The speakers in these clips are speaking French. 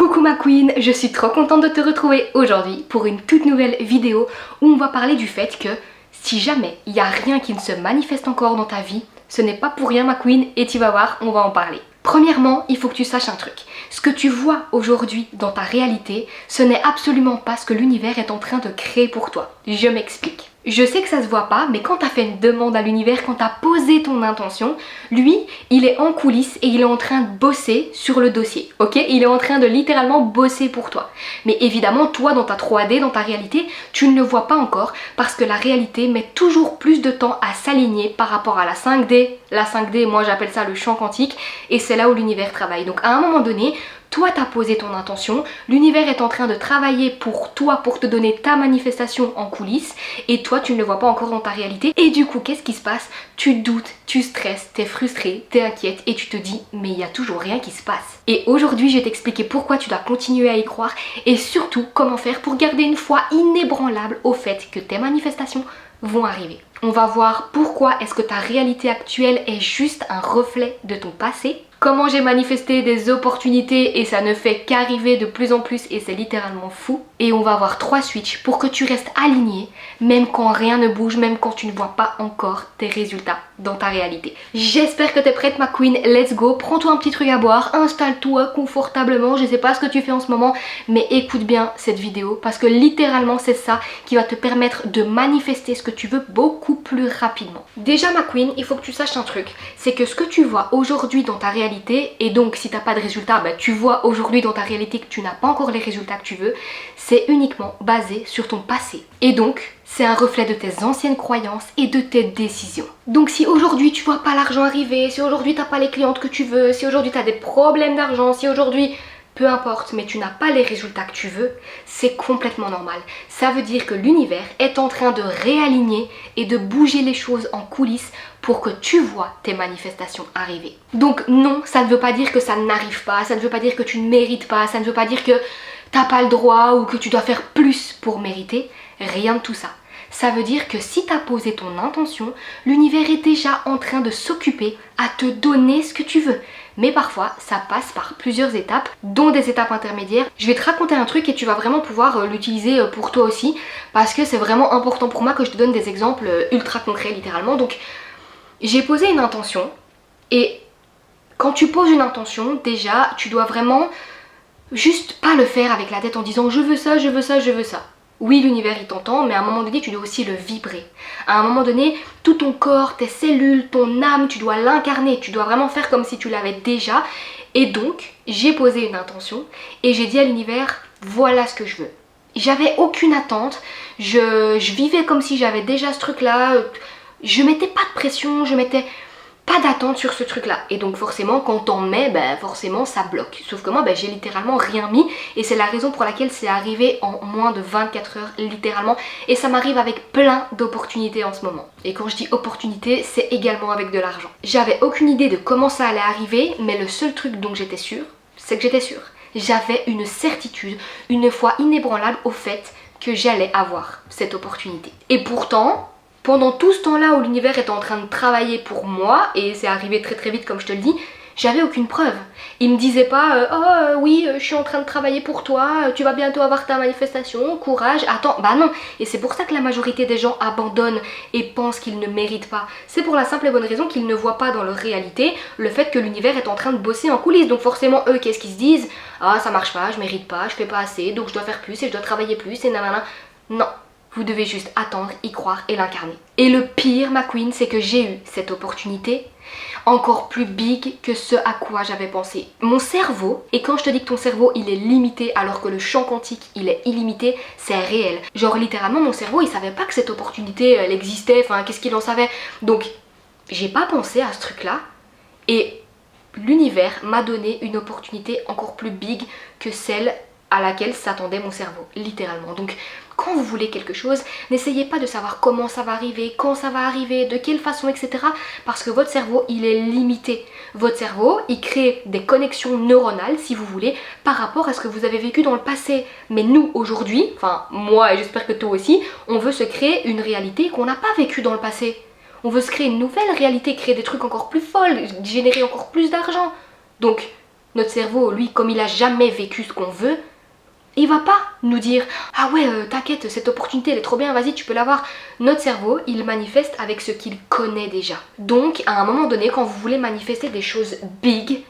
Coucou ma queen, je suis trop contente de te retrouver aujourd'hui pour une toute nouvelle vidéo où on va parler du fait que si jamais il n'y a rien qui ne se manifeste encore dans ta vie, ce n'est pas pour rien ma queen et tu vas voir, on va en parler. Premièrement, il faut que tu saches un truc. Ce que tu vois aujourd'hui dans ta réalité, ce n'est absolument pas ce que l'univers est en train de créer pour toi. Je m'explique. Je sais que ça se voit pas, mais quand tu as fait une demande à l'univers, quand tu as posé ton intention, lui, il est en coulisses et il est en train de bosser sur le dossier, ok? Il est en train de littéralement bosser pour toi. Mais évidemment, toi, dans ta 3D, dans ta réalité, tu ne le vois pas encore parce que la réalité met toujours plus de temps à s'aligner par rapport à la 5D. La 5D, moi j'appelle ça le champ quantique et c'est là où l'univers travaille. Donc à un moment donné, toi t'as posé ton intention, l'univers est en train de travailler pour toi, pour te donner ta manifestation en coulisses et toi tu ne le vois pas encore dans ta réalité et du coup qu'est-ce qui se passe? Tu doutes, tu stresses, t'es frustré, t'es inquiète et tu te dis mais il y a toujours rien qui se passe. Et aujourd'hui je vais t'expliquer pourquoi tu dois continuer à y croire et surtout comment faire pour garder une foi inébranlable au fait que tes manifestations vont arriver. On va voir pourquoi est-ce que ta réalité actuelle est juste un reflet de ton passé. Comment j'ai manifesté des opportunités et ça ne fait qu'arriver de plus en plus et c'est littéralement fou. Et on va avoir 3 switches pour que tu restes aligné même quand rien ne bouge, même quand tu ne vois pas encore tes résultats dans ta réalité. J'espère que tu es prête ma queen, let's go. Prends-toi un petit truc à boire, installe-toi confortablement, je sais pas ce que tu fais en ce moment mais écoute bien cette vidéo parce que littéralement c'est ça qui va te permettre de manifester ce que tu veux beaucoup plus rapidement. Déjà ma queen, il faut que tu saches un truc, c'est que ce que tu vois aujourd'hui dans ta réalité, et donc si t'as pas de résultats, bah, tu vois aujourd'hui dans ta réalité que tu n'as pas encore les résultats que tu veux, c'est uniquement basé sur ton passé. Et donc, c'est un reflet de tes anciennes croyances et de tes décisions. Donc si aujourd'hui tu vois pas l'argent arriver, si aujourd'hui t'as pas les clientes que tu veux, si aujourd'hui t'as des problèmes d'argent, si aujourd'hui... peu importe, mais tu n'as pas les résultats que tu veux, c'est complètement normal. Ça veut dire que l'univers est en train de réaligner et de bouger les choses en coulisses pour que tu vois tes manifestations arriver. Donc non, ça ne veut pas dire que ça n'arrive pas, ça ne veut pas dire que tu ne mérites pas, ça ne veut pas dire que t'as pas le droit ou que tu dois faire plus pour mériter, rien de tout ça. Ça veut dire que si tu as posé ton intention, l'univers est déjà en train de s'occuper à te donner ce que tu veux. Mais parfois, ça passe par plusieurs étapes, dont des étapes intermédiaires. Je vais te raconter un truc et tu vas vraiment pouvoir l'utiliser pour toi aussi, parce que c'est vraiment important pour moi que je te donne des exemples ultra concrets littéralement. Donc, j'ai posé une intention et quand tu poses une intention, déjà, tu dois vraiment juste pas le faire avec la tête en disant je veux ça, je veux ça, je veux ça. Oui, l'univers il t'entend, mais à un moment donné, tu dois aussi le vibrer. À un moment donné, tout ton corps, tes cellules, ton âme, tu dois l'incarner. Tu dois vraiment faire comme si tu l'avais déjà. Et donc, j'ai posé une intention et j'ai dit à l'univers, voilà ce que je veux. J'avais aucune attente, je vivais comme si j'avais déjà ce truc-là. Je mettais pas de pression, je mettais pas d'attente sur ce truc-là. Et donc forcément, quand t'en mets, ben forcément ça bloque. Sauf que moi, ben, j'ai littéralement rien mis. Et c'est la raison pour laquelle c'est arrivé en moins de 24 heures, littéralement. Et ça m'arrive avec plein d'opportunités en ce moment. Et quand je dis opportunité, c'est également avec de l'argent. J'avais aucune idée de comment ça allait arriver, mais le seul truc dont j'étais sûre, c'est que j'étais sûre. J'avais une certitude, une foi inébranlable au fait que j'allais avoir cette opportunité. Et pourtant... pendant tout ce temps-là où l'univers était en train de travailler pour moi, et c'est arrivé très très vite comme je te le dis, j'avais aucune preuve. Il me disait pas oh oui je suis en train de travailler pour toi, tu vas bientôt avoir ta manifestation, courage, attends, bah non. Et c'est pour ça que la majorité des gens abandonnent et pensent qu'ils ne méritent pas. C'est pour la simple et bonne raison qu'ils ne voient pas dans leur réalité le fait que l'univers est en train de bosser en coulisses. Donc forcément eux qu'est-ce qu'ils se disent? Ah ça marche pas, je mérite pas, je fais pas assez, donc je dois faire plus et je dois travailler plus et nanana. Non. Vous devez juste attendre, y croire et l'incarner. Et le pire, ma queen, c'est que j'ai eu cette opportunité encore plus big que ce à quoi j'avais pensé. Mon cerveau, et quand je te dis que ton cerveau il est limité alors que le champ quantique il est illimité, c'est réel. Genre littéralement mon cerveau il savait pas que cette opportunité elle existait, enfin qu'est-ce qu'il en savait. Donc j'ai pas pensé à ce truc là et l'univers m'a donné une opportunité encore plus big que celle à laquelle s'attendait mon cerveau, littéralement. Donc quand vous voulez quelque chose, n'essayez pas de savoir comment ça va arriver, quand ça va arriver, de quelle façon, etc. Parce que votre cerveau, il est limité. Votre cerveau, il crée des connexions neuronales, si vous voulez, par rapport à ce que vous avez vécu dans le passé. Mais nous, aujourd'hui, enfin moi et j'espère que toi aussi, on veut se créer une réalité qu'on n'a pas vécue dans le passé. On veut se créer une nouvelle réalité, créer des trucs encore plus folles, générer encore plus d'argent. Donc, Notre cerveau, lui, comme il a jamais vécu ce qu'on veut, il va pas nous dire ah ouais t'inquiète cette opportunité elle est trop bien vas-y tu peux l'avoir. Notre cerveau il manifeste avec ce qu'il connaît déjà. Donc à un moment donné quand vous voulez manifester des choses big,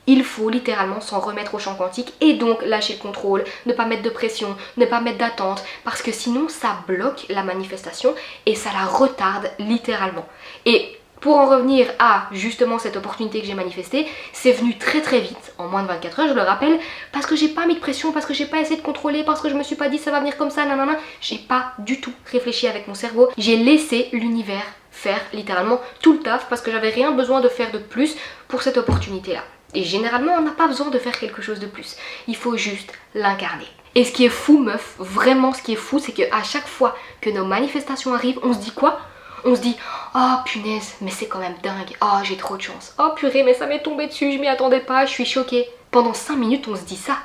il faut littéralement s'en remettre au champ quantique et donc lâcher le contrôle, ne pas mettre de pression, ne pas mettre d'attente parce que sinon ça bloque la manifestation et ça la retarde littéralement. Et pour en revenir à justement cette opportunité que j'ai manifestée, c'est venu très très vite, en moins de 24 heures, je le rappelle, parce que j'ai pas mis de pression, parce que j'ai pas essayé de contrôler, parce que je me suis pas dit ça va venir comme ça, nanana. J'ai pas du tout réfléchi avec mon cerveau, j'ai laissé l'univers faire littéralement tout le taf parce que j'avais rien besoin de faire de plus pour cette opportunité là. Et généralement on n'a pas besoin de faire quelque chose de plus, il faut juste l'incarner. Et ce qui est fou meuf, vraiment ce qui est fou, c'est qu'à chaque fois que nos manifestations arrivent, on se dit quoi ? On se dit oh punaise mais c'est quand même dingue, oh j'ai trop de chance, oh purée mais ça m'est tombé dessus, je m'y attendais pas, je suis choquée. Pendant 5 minutes on se dit ça.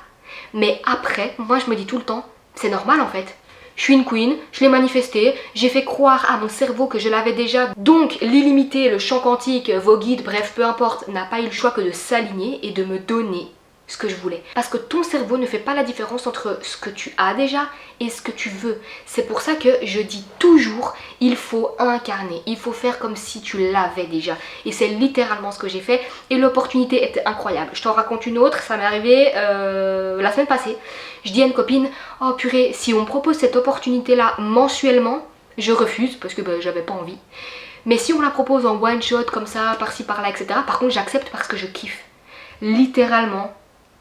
Mais après, moi je me dis tout le temps, c'est normal en fait. Je suis une queen, je l'ai manifesté, j'ai fait croire à mon cerveau que je l'avais déjà. Donc l'illimité, le champ quantique, vos guides, bref peu importe, n'a pas eu le choix que de s'aligner et de me donner ce que je voulais. Parce que ton cerveau ne fait pas la différence entre ce que tu as déjà et ce que tu veux. C'est pour ça que je dis toujours, il faut incarner, il faut faire comme si tu l'avais déjà. Et c'est littéralement ce que j'ai fait et l'opportunité était incroyable. Je t'en raconte une autre, ça m'est arrivé la semaine passée. Je dis à une copine, oh purée, si on me propose cette opportunité là mensuellement, je refuse parce que j'avais pas envie. Mais si on la propose en one shot comme ça, par-ci par-là, etc. Par contre j'accepte parce que je kiffe. Littéralement,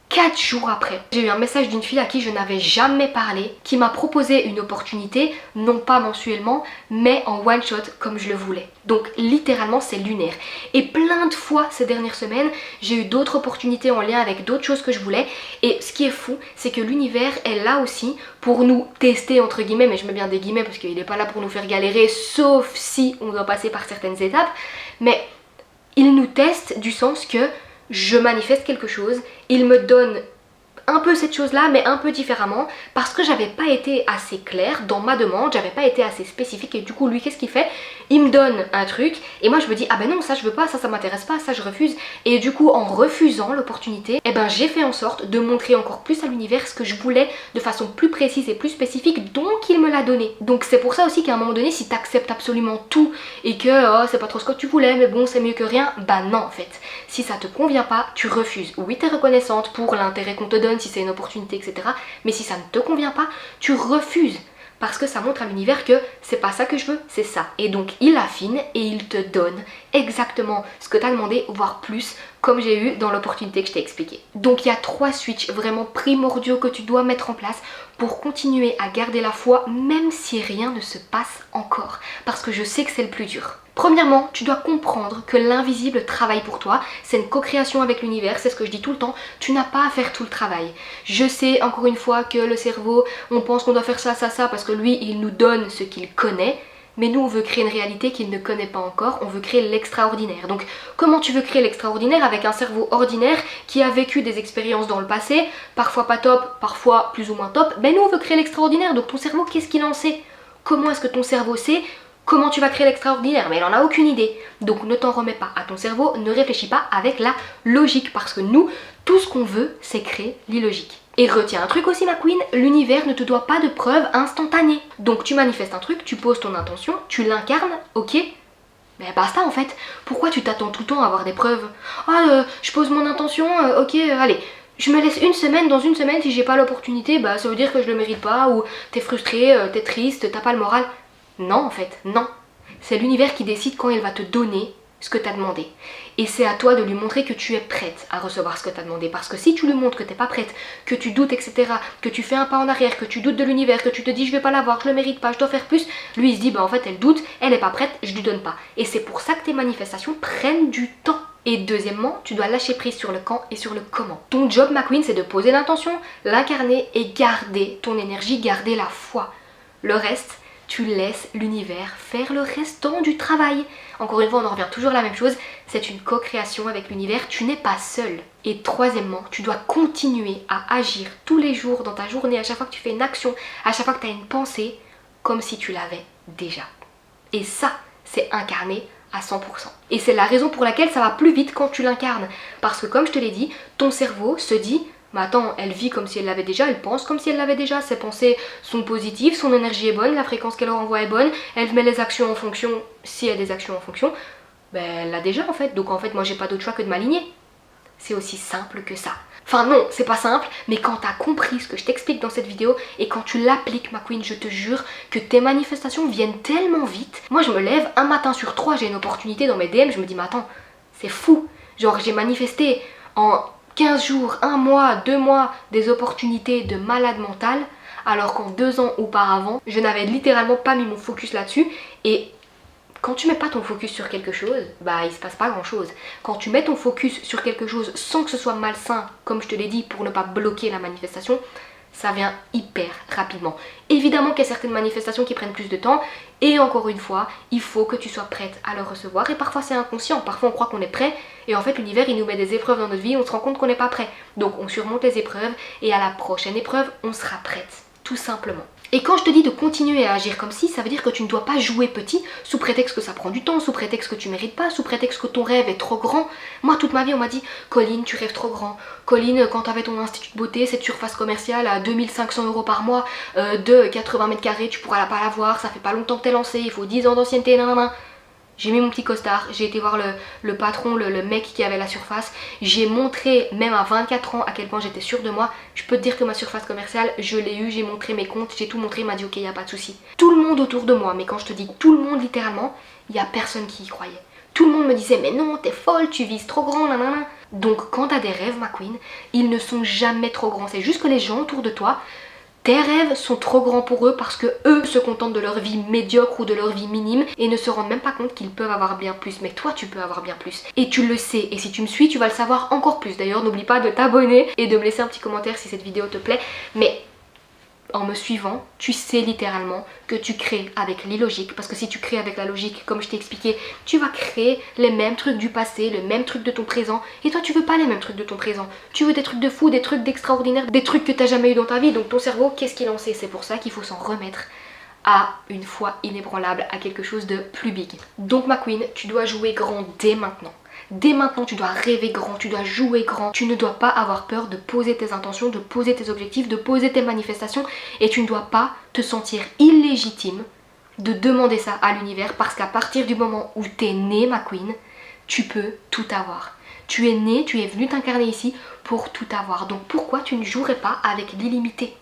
4 jours après, j'ai eu un message d'une fille à qui je n'avais jamais parlé, qui m'a proposé une opportunité, non pas mensuellement, mais en one shot comme je le voulais. Donc littéralement c'est lunaire. Et plein de fois ces dernières semaines, j'ai eu d'autres opportunités en lien avec d'autres choses que je voulais. Et ce qui est fou, c'est que l'univers est là aussi pour nous tester entre guillemets, mais je mets bien des guillemets parce qu'il n'est pas là pour nous faire galérer, sauf si on doit passer par certaines étapes. Mais il nous teste du sens que je manifeste quelque chose, il me donne un peu cette chose-là, mais un peu différemment, parce que j'avais pas été assez claire dans ma demande, j'avais pas été assez spécifique, et du coup lui qu'est-ce qu'il fait? Il me donne un truc, et moi je me dis ah ben non ça je veux pas, ça m'intéresse pas, ça je refuse, et du coup en refusant l'opportunité, eh ben j'ai fait en sorte de montrer encore plus à l'univers ce que je voulais de façon plus précise et plus spécifique, donc il me l'a donné. Donc c'est pour ça aussi qu'à un moment donné, si t'acceptes absolument tout, et que oh, c'est pas trop ce que tu voulais, mais bon c'est mieux que rien, bah non en fait. Si ça te convient pas, tu refuses. Oui t'es reconnaissante pour l'intérêt qu'on te donne, si c'est une opportunité, etc. Mais si ça ne te convient pas, tu refuses. Parce que ça montre à l'univers que c'est pas ça que je veux, c'est ça. Et donc il affine et il te donne exactement ce que tu as demandé, voire plus, comme j'ai eu dans l'opportunité que je t'ai expliqué. Donc il y a 3 switches vraiment primordiaux que tu dois mettre en place pour continuer à garder la foi, même si rien ne se passe encore. Parce que je sais que c'est le plus dur. Premièrement, tu dois comprendre que l'invisible travaille pour toi, c'est une co-création avec l'univers, c'est ce que je dis tout le temps, tu n'as pas à faire tout le travail. Je sais encore une fois que le cerveau, on pense qu'on doit faire ça, ça, ça, parce que lui, il nous donne ce qu'il connaît, mais nous, on veut créer une réalité qu'il ne connaît pas encore, on veut créer l'extraordinaire. Donc, comment tu veux créer l'extraordinaire avec un cerveau ordinaire qui a vécu des expériences dans le passé, parfois pas top, parfois plus ou moins top? Ben nous, on veut créer l'extraordinaire, donc ton cerveau, qu'est-ce qu'il en sait? Comment est-ce que ton cerveau sait comment tu vas créer l'extraordinaire? Mais il en a aucune idée. Donc ne t'en remets pas à ton cerveau, ne réfléchis pas avec la logique. Parce que nous, tout ce qu'on veut, c'est créer l'illogique. Et retiens un truc aussi ma queen, l'univers ne te doit pas de preuves instantanées. Donc tu manifestes un truc, tu poses ton intention, tu l'incarnes, ok? Mais basta en fait. Pourquoi tu t'attends tout le temps à avoir des preuves? Ah, je pose mon intention, ok, allez. Je me laisse une semaine, dans une semaine, si j'ai pas l'opportunité, bah ça veut dire que je le mérite pas, ou t'es frustré, t'es triste, t'as pas le moral. Non en fait, non. C'est l'univers qui décide quand il va te donner ce que tu as demandé. Et c'est à toi de lui montrer que tu es prête à recevoir ce que tu as demandé. Parce que si tu lui montres que tu n'es pas prête, que tu doutes, etc., que tu fais un pas en arrière, que tu doutes de l'univers, que tu te dis je vais pas l'avoir, je le mérite pas, je dois faire plus, lui il se dit bah en fait elle doute, elle n'est pas prête, je lui donne pas. Et c'est pour ça que tes manifestations prennent du temps. Et deuxièmement, tu dois lâcher prise sur le quand et sur le comment. Ton job ma queen, c'est de poser l'intention, l'incarner et garder ton énergie, garder la foi. Le reste, tu laisses l'univers faire le restant du travail. Encore une fois, on en revient toujours à la même chose, c'est une co-création avec l'univers, tu n'es pas seul. Et troisièmement, tu dois continuer à agir tous les jours dans ta journée, à chaque fois que tu fais une action, à chaque fois que tu as une pensée, comme si tu l'avais déjà. Et ça, c'est incarné à 100%. Et c'est la raison pour laquelle ça va plus vite quand tu l'incarnes. Parce que comme je te l'ai dit, ton cerveau se dit mais attends, elle vit comme si elle l'avait déjà, elle pense comme si elle l'avait déjà, ses pensées sont positives, son énergie est bonne, la fréquence qu'elle renvoie est bonne, elle met les actions en fonction, s'il y a des actions en fonction, ben elle l'a déjà en fait, donc en fait moi j'ai pas d'autre choix que de m'aligner. C'est aussi simple que ça. Enfin non, c'est pas simple, mais quand t'as compris ce que je t'explique dans cette vidéo et quand tu l'appliques ma queen, je te jure que tes manifestations viennent tellement vite. Moi je me lève, un matin sur 3 j'ai une opportunité dans mes DM, je me dis mais attends, c'est fou. Genre j'ai manifesté en 15 jours, 1 mois, 2 mois, des opportunités de malade mental, alors qu'en 2 ans auparavant, je n'avais littéralement pas mis mon focus là-dessus. Et quand tu mets pas ton focus sur quelque chose, bah il se passe pas grand chose. Quand tu mets ton focus sur quelque chose sans que ce soit malsain, comme je te l'ai dit, pour ne pas bloquer la manifestation, ça vient hyper rapidement. Évidemment qu'il y a certaines manifestations qui prennent plus de temps, et encore une fois, il faut que tu sois prête à le recevoir, et parfois c'est inconscient, parfois on croit qu'on est prêt, et en fait l'univers il nous met des épreuves dans notre vie, on se rend compte qu'on n'est pas prêt. Donc on surmonte les épreuves, et à la prochaine épreuve, on sera prête, tout simplement. Et quand je te dis de continuer à agir comme si, ça veut dire que tu ne dois pas jouer petit sous prétexte que ça prend du temps, sous prétexte que tu mérites pas, sous prétexte que ton rêve est trop grand. Moi toute ma vie on m'a dit Colline tu rêves trop grand. Colline quand t'avais ton institut de beauté, cette surface commerciale à 2500 € par mois de 80 mètres carrés, tu pourras pas l'avoir, ça fait pas longtemps que t'es lancé, il faut 10 ans d'ancienneté, nanana. J'ai mis mon petit costard, j'ai été voir le patron, le mec qui avait la surface. J'ai montré, même à 24 ans, à quel point j'étais sûre de moi. Je peux te dire que ma surface commerciale, je l'ai eu, j'ai montré mes comptes, j'ai tout montré, il m'a dit ok, y a pas de souci. Tout le monde autour de moi, mais quand je te dis tout le monde littéralement, il y a personne qui y croyait. Tout le monde me disait mais non, t'es folle, tu vises trop grand, nanana. Donc quand t'as des rêves, ma queen, ils ne sont jamais trop grands. C'est juste que les gens autour de toi, tes rêves sont trop grands pour eux parce que eux se contentent de leur vie médiocre ou de leur vie minime et ne se rendent même pas compte qu'ils peuvent avoir bien plus. Mais toi tu peux avoir bien plus et tu le sais, et si tu me suis tu vas le savoir encore plus. D'ailleurs n'oublie pas de t'abonner et de me laisser un petit commentaire si cette vidéo te plaît. Mais en me suivant, tu sais littéralement que tu crées avec l'illogique, parce que si tu crées avec la logique, comme je t'ai expliqué, tu vas créer les mêmes trucs du passé, le même truc de ton présent, et toi tu veux pas les mêmes trucs de ton présent, tu veux des trucs de fou, des trucs d'extraordinaire, des trucs que t'as jamais eu dans ta vie, donc ton cerveau, qu'est-ce qu'il en sait? C'est pour ça qu'il faut s'en remettre à une foi inébranlable, à quelque chose de plus big. Donc ma queen, tu dois jouer grand dès maintenant. Dès maintenant, tu dois rêver grand, tu dois jouer grand. Tu ne dois pas avoir peur de poser tes intentions, de poser tes objectifs, de poser tes manifestations. Et tu ne dois pas te sentir illégitime de demander ça à l'univers. Parce qu'à partir du moment où tu es née, ma queen, tu peux tout avoir. Tu es née, tu es venue t'incarner ici pour tout avoir. Donc pourquoi tu ne jouerais pas avec l'illimité?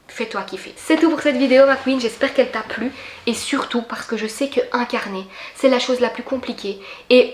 Fais-toi kiffer. C'est tout pour cette vidéo ma queen, j'espère qu'elle t'a plu. Et surtout parce que je sais que incarner, c'est la chose la plus compliquée. Et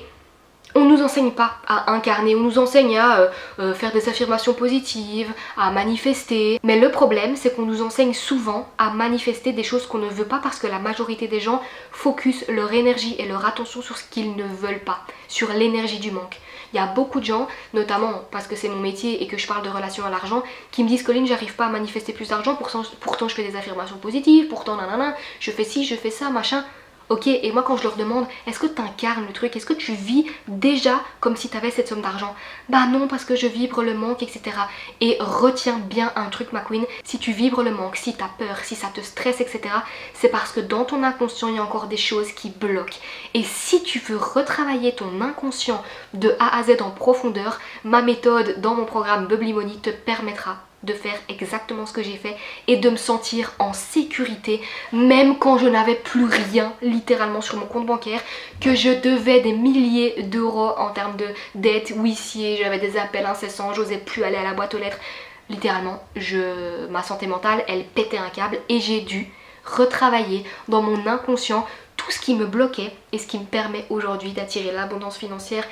on nous enseigne pas à incarner, on nous enseigne à faire des affirmations positives, à manifester. Mais le problème, c'est qu'on nous enseigne souvent à manifester des choses qu'on ne veut pas parce que la majorité des gens focusent leur énergie et leur attention sur ce qu'ils ne veulent pas, sur l'énergie du manque. Il y a beaucoup de gens, notamment parce que c'est mon métier et que je parle de relation à l'argent, qui me disent Colline, j'arrive pas à manifester plus d'argent, pourtant je fais des affirmations positives, pourtant nanana, je fais ci, je fais ça, machin. Ok, et moi quand je leur demande, est-ce que tu incarnes le truc, est-ce que tu vis déjà comme si tu avais cette somme d'argent? Bah non, parce que je vibre le manque, etc. Et retiens bien un truc ma queen, si tu vibres le manque, si tu as peur, si ça te stresse, etc. c'est parce que dans ton inconscient il y a encore des choses qui bloquent. Et si tu veux retravailler ton inconscient de A à Z en profondeur, ma méthode dans mon programme Bubbly Money te permettra de faire exactement ce que j'ai fait et de me sentir en sécurité même quand je n'avais plus rien littéralement sur mon compte bancaire, que je devais des milliers d'euros en termes de dettes, huissier, j'avais des appels incessants, j'osais plus aller à la boîte aux lettres. Littéralement, ma santé mentale, elle pétait un câble et j'ai dû retravailler dans mon inconscient tout ce qui me bloquait et ce qui me permet aujourd'hui d'attirer l'abondance financière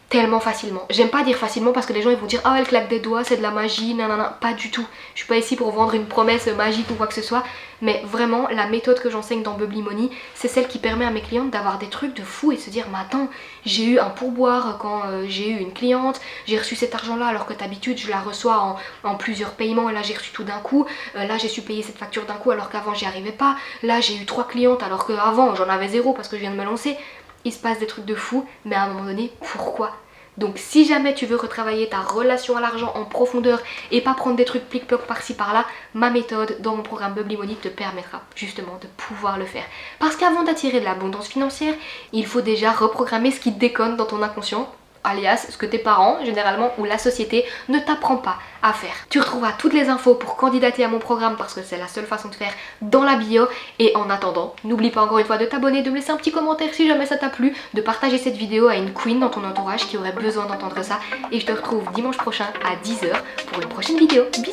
tellement facilement. J'aime pas dire facilement parce que les gens ils vont dire ah elle claque des doigts, c'est de la magie, nanana, pas du tout. Je suis pas ici pour vendre une promesse magique ou quoi que ce soit, mais vraiment la méthode que j'enseigne dans Bubbly Money, c'est celle qui permet à mes clientes d'avoir des trucs de fou et se dire mais attends, j'ai eu un pourboire quand j'ai eu une cliente, j'ai reçu cet argent là alors que d'habitude je la reçois en plusieurs paiements et là j'ai reçu tout d'un coup, là j'ai su payer cette facture d'un coup alors qu'avant j'y arrivais pas, là j'ai eu 3 clientes alors qu'avant j'en avais 0 parce que je viens de me lancer. Il se passe des trucs de fou, mais à un moment donné, pourquoi? Donc si jamais tu veux retravailler ta relation à l'argent en profondeur et pas prendre des trucs plic-ploc par-ci par-là, ma méthode dans mon programme Bubbly Money te permettra justement de pouvoir le faire. Parce qu'avant d'attirer de l'abondance financière, il faut déjà reprogrammer ce qui déconne dans ton inconscient, alias ce que tes parents généralement ou la société ne t'apprend pas à faire. Tu retrouveras toutes les infos pour candidater à mon programme parce que c'est la seule façon de faire dans la bio. Et en attendant, n'oublie pas encore une fois de t'abonner, de me laisser un petit commentaire si jamais ça t'a plu, de partager cette vidéo à une queen dans ton entourage qui aurait besoin d'entendre ça. Et je te retrouve dimanche prochain à 10 h pour une prochaine vidéo. Bisous.